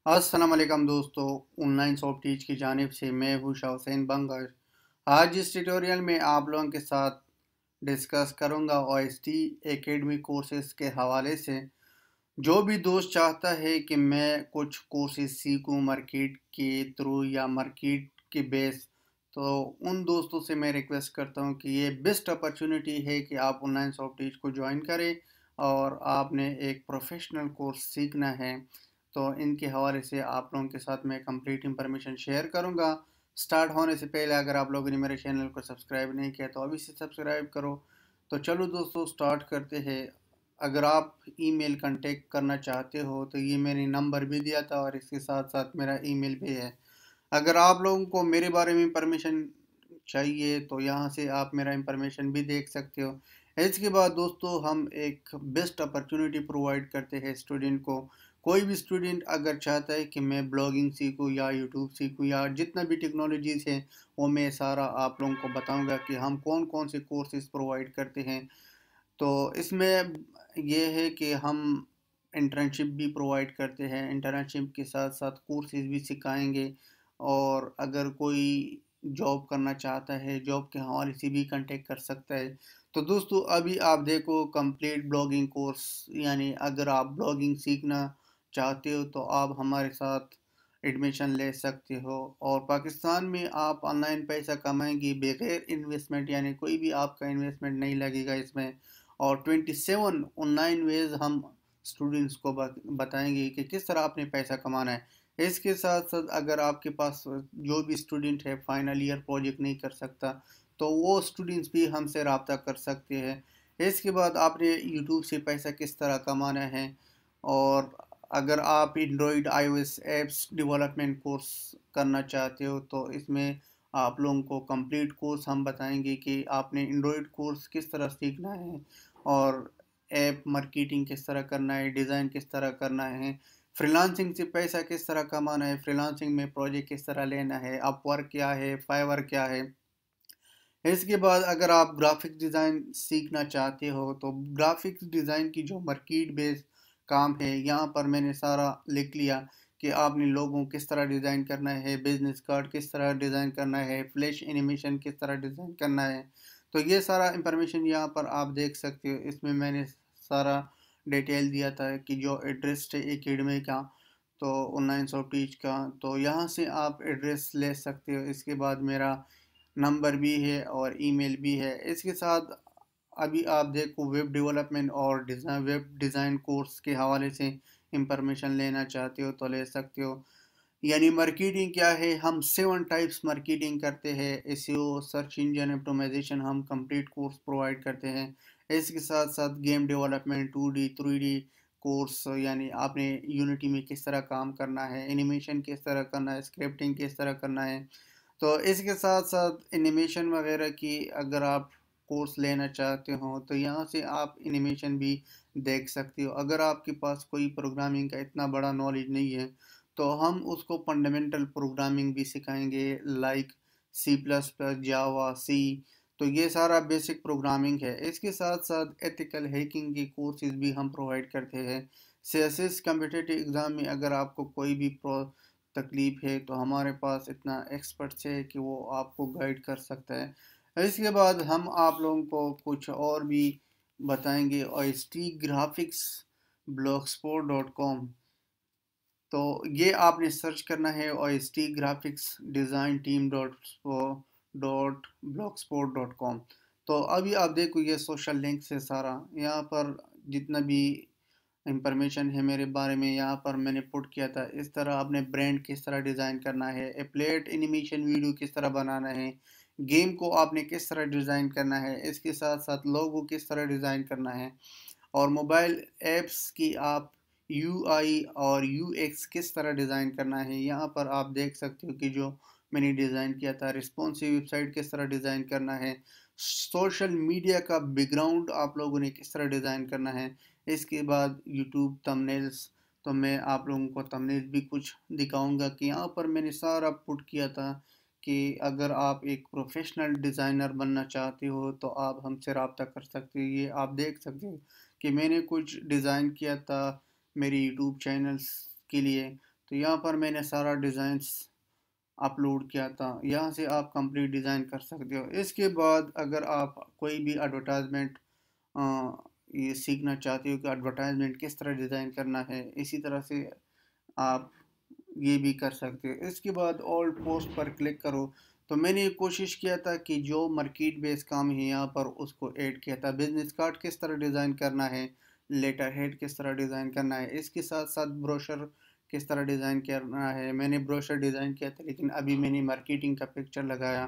अस्सलाम वालेकुम दोस्तों, ऑनलाइन शॉप टीच की जानिब से मैं हूँ शाह हुसैन बंगर। आज इस ट्यूटोरियल में आप लोगों के साथ डिस्कस करूँगा OST एकेडमी कोर्सेज़ के हवाले से। जो भी दोस्त चाहता है कि मैं कुछ कोर्सेज सीखूं मार्केट के थ्रू या मार्केट के बेस, तो उन दोस्तों से मैं रिक्वेस्ट करता हूं कि ये बेस्ट अपॉर्चुनिटी है कि आप ऑनलाइन शॉप टीच को ज्वाइन करें और आपने एक प्रोफेशनल कोर्स सीखना है। तो इनके हवाले से आप लोगों के साथ मैं कंप्लीट इंफॉर्मेशन शेयर करूंगा। स्टार्ट होने से पहले अगर आप लोगों ने मेरे चैनल को सब्सक्राइब नहीं किया तो अभी से सब्सक्राइब करो। तो चलो दोस्तों, स्टार्ट करते हैं। अगर आप ईमेल कांटेक्ट करना चाहते हो तो ये मैंने नंबर भी दिया था और इसके साथ साथ मेरा ईमेल भी है। अगर आप लोगों को मेरे बारे में इंफॉर्मेशन चाहिए तो यहाँ से आप मेरा इंफॉर्मेशन भी देख सकते हो। इसके बाद दोस्तों, हम एक बेस्ट अपॉर्चुनिटी प्रोवाइड करते हैं स्टूडेंट को। कोई भी स्टूडेंट अगर चाहता है कि मैं ब्लॉगिंग सीखूं या यूट्यूब सीखूं या जितना भी टेक्नोलॉजीज़ है, वो मैं सारा आप लोगों को बताऊंगा कि हम कौन कौन से कोर्सेज प्रोवाइड करते हैं। तो इसमें ये है कि हम इंटर्नशिप भी प्रोवाइड करते हैं, इंटर्नशिप के साथ साथ कोर्सेज भी सिखाएंगे। और अगर कोई जॉब करना चाहता है, जॉब के हवाले से भी कांटेक्ट कर सकता है। तो दोस्तों, अभी आप देखो कंप्लीट ब्लॉगिंग कोर्स, यानी अगर आप ब्लॉगिंग सीखना चाहते हो तो आप हमारे साथ एडमिशन ले सकते हो। और पाकिस्तान में आप ऑनलाइन पैसा कमाएंगे बगैर इन्वेस्टमेंट, यानी कोई भी आपका इन्वेस्टमेंट नहीं लगेगा इसमें। और 27 ऑनलाइन वेज हम स्टूडेंट्स को बताएंगे कि किस तरह आपने पैसा कमाना है। इसके साथ साथ अगर आपके पास जो भी स्टूडेंट है फाइनल ईयर प्रोजेक्ट नहीं कर सकता, तो वो स्टूडेंट्स भी हमसे रब्ता कर सकते हैं। इसके बाद आपने यूट्यूब से पैसा किस तरह कमाना है। और अगर आप Android iOS apps development course करना चाहते हो तो इसमें आप लोगों को कंप्लीट कोर्स हम बताएंगे कि आपने एंड्रॉयड कोर्स किस तरह सीखना है और ऐप मार्केटिंग किस तरह करना है, डिज़ाइन किस तरह करना है, फ्रीलांसिंग से पैसा किस तरह कमाना है, फ्रीलांसिंग में प्रोजेक्ट किस तरह लेना है, अपवर्क क्या है, फाइवर क्या है। इसके बाद अगर आप ग्राफिक्स डिज़ाइन सीखना चाहते हो तो ग्राफिक्स डिज़ाइन की जो मार्केट बेस काम है, यहाँ पर मैंने सारा लिख लिया कि आपने लोगों किस तरह डिज़ाइन करना है, बिजनेस कार्ड किस तरह डिज़ाइन करना है, फ्लैश एनिमेशन किस तरह डिज़ाइन करना है। तो ये सारा इंफॉर्मेशन यहाँ पर आप देख सकते हो। इसमें मैंने सारा डिटेल दिया था कि जो एड्रेस है एकेडमी का, तो ऑनलाइन शॉप टीच का, तो यहाँ से आप एड्रेस ले सकते हो। इसके बाद मेरा नंबर भी है और ईमेल भी है। इसके साथ अभी आप देखो वेब डेवलपमेंट और डिज़ाइन, वेब डिज़ाइन कोर्स के हवाले से इंफॉर्मेशन लेना चाहते हो तो ले सकते हो। यानी मार्केटिंग क्या है, हम 7 टाइप्स मार्केटिंग करते हैं। एसईओ, सर्च इंजन ऑप्टिमाइजेशन, हम कंप्लीट कोर्स प्रोवाइड करते हैं। इसके साथ साथ game development, 2D 3D course, यानी आपने यूनिटी में किस तरह काम करना है, एनिमेशन किस तरह करना है, स्क्रिप्टिंग किस तरह करना है। तो इसके साथ साथ एनिमेशन वगैरह की अगर आप कोर्स लेना चाहते हो तो यहाँ से आप एनिमेशन भी देख सकते हो। अगर आपके पास कोई प्रोग्रामिंग का इतना बड़ा नॉलेज नहीं है तो हम उसको फंडामेंटल प्रोग्रामिंग भी सिखाएंगे, लाइक C++, जावा, सी। तो ये सारा बेसिक प्रोग्रामिंग है। इसके साथ साथ एथिकल हैकिंग की कोर्सेज भी हम प्रोवाइड करते हैं। सीएसएस कम्पिटिटिव एग्ज़ाम में अगर आपको कोई भी तकलीफ है तो हमारे पास इतना एक्सपर्ट्स है कि वो आपको गाइड कर सकता है। इसके बाद हम आप लोगों को कुछ और भी बताएंगे। OST ग्राफिक्स blogspot.com, तो ये आपने सर्च करना है OST graphics design team dot blog spot dot com. तो अभी आप देखो ये सोशल लिंक से सारा यहाँ पर जितना भी इंफॉर्मेशन है मेरे बारे में यहाँ पर मैंने पुट किया था। इस तरह आपने ब्रांड किस तरह डिज़ाइन करना है, एप्लेट एनिमेशन वीडियो किस तरह बनाना है, गेम को आपने किस तरह डिज़ाइन करना है, इसके साथ साथ लोगो किस तरह डिज़ाइन करना है, और मोबाइल ऐप्स की आप UI और UX किस तरह डिज़ाइन करना है। यहाँ पर आप देख सकते हो कि जो मैंने डिज़ाइन किया था, रिस्पॉन्सिव वेबसाइट किस तरह डिज़ाइन करना है, सोशल मीडिया का बैकग्राउंड आप लोगों ने किस तरह डिज़ाइन करना है। इसके बाद यूट्यूब थंबनेल्स, तो मैं आप लोगों को थंबनेल्स भी कुछ दिखाऊंगा कि यहाँ पर मैंने सारा पुट किया था कि अगर आप एक प्रोफेशनल डिज़ाइनर बनना चाहते हो तो आप हमसे रब्ता कर सकते हो। ये आप देख सकते हो कि मैंने कुछ डिज़ाइन किया था मेरी यूट्यूब चैनल्स के लिए। तो यहाँ पर मैंने सारा डिज़ाइंस अपलोड किया था। यहाँ से आप कंप्लीट डिज़ाइन कर सकते हो। इसके बाद अगर आप कोई भी एडवर्टाइजमेंट ये सीखना चाहते हो कि एडवर्टाइजमेंट किस तरह डिज़ाइन करना है, इसी तरह से आप ये भी कर सकते हो। इसके बाद ऑल पोस्ट पर क्लिक करो। तो मैंने ये कोशिश किया था कि जो मार्केट बेस काम है यहाँ पर उसको ऐड किया था। बिजनेस कार्ड किस तरह डिज़ाइन करना है, लेटर हेड किस तरह डिज़ाइन करना है, इसके साथ साथ ब्रोशर किस तरह डिज़ाइन करना है। मैंने ब्रोशर डिज़ाइन किया था, लेकिन अभी मैंने मार्केटिंग का पिक्चर लगाया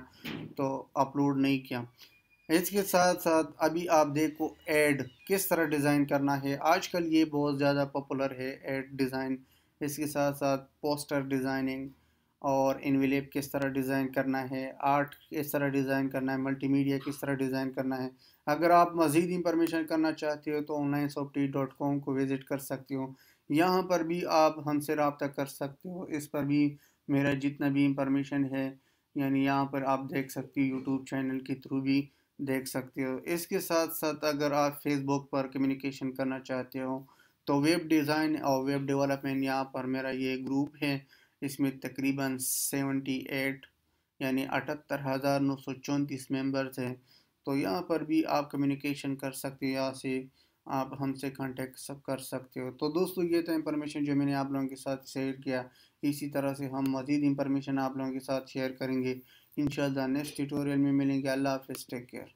तो अपलोड नहीं किया। इसके साथ साथ अभी आप देखो ऐड किस तरह डिज़ाइन करना है। आजकल ये बहुत ज़्यादा पॉपुलर है ऐड डिज़ाइन। इसके साथ साथ पोस्टर डिज़ाइनिंग और इनवेलप किस तरह डिज़ाइन करना है, आर्ट किस तरह डिज़ाइन करना है, मल्टीमीडिया किस तरह डिज़ाइन करना है। अगर आप मज़ीद इंफॉर्मेशन करना चाहते हो तो onlineshopteach.com को विज़िट कर सकते हो। यहाँ पर भी आप हमसे रब्ता कर सकते हो। इस पर भी मेरा जितना भी इंफॉर्मेशन है, यानी यहाँ पर आप देख सकते हो, यूट्यूब चैनल के थ्रू भी देख सकते हो। इसके साथ साथ अगर आप फेसबुक पर कम्युनिकेशन करना चाहते हो तो वेब डिज़ाइन और वेब डेवलपमेंट, यहाँ पर मेरा ये ग्रुप है। इसमें तकरीबन 78 यानी 78,934 मेंबर्स हैं। तो यहाँ पर भी आप कम्युनिकेशन कर सकते हो, यहाँ से आप हमसे कांटेक्ट सब कर सकते हो। तो दोस्तों ये था इंफॉर्मेशन जो मैंने आप लोगों के साथ शेयर किया। इसी तरह से हम मज़ीद इंफॉर्मेशन आप लोगों के साथ शेयर करेंगे इंशाल्लाह। नेक्स्ट ट्यूटोरियल में मिलेंगे। अल्लाह हाफ़िज़, टेक केयर।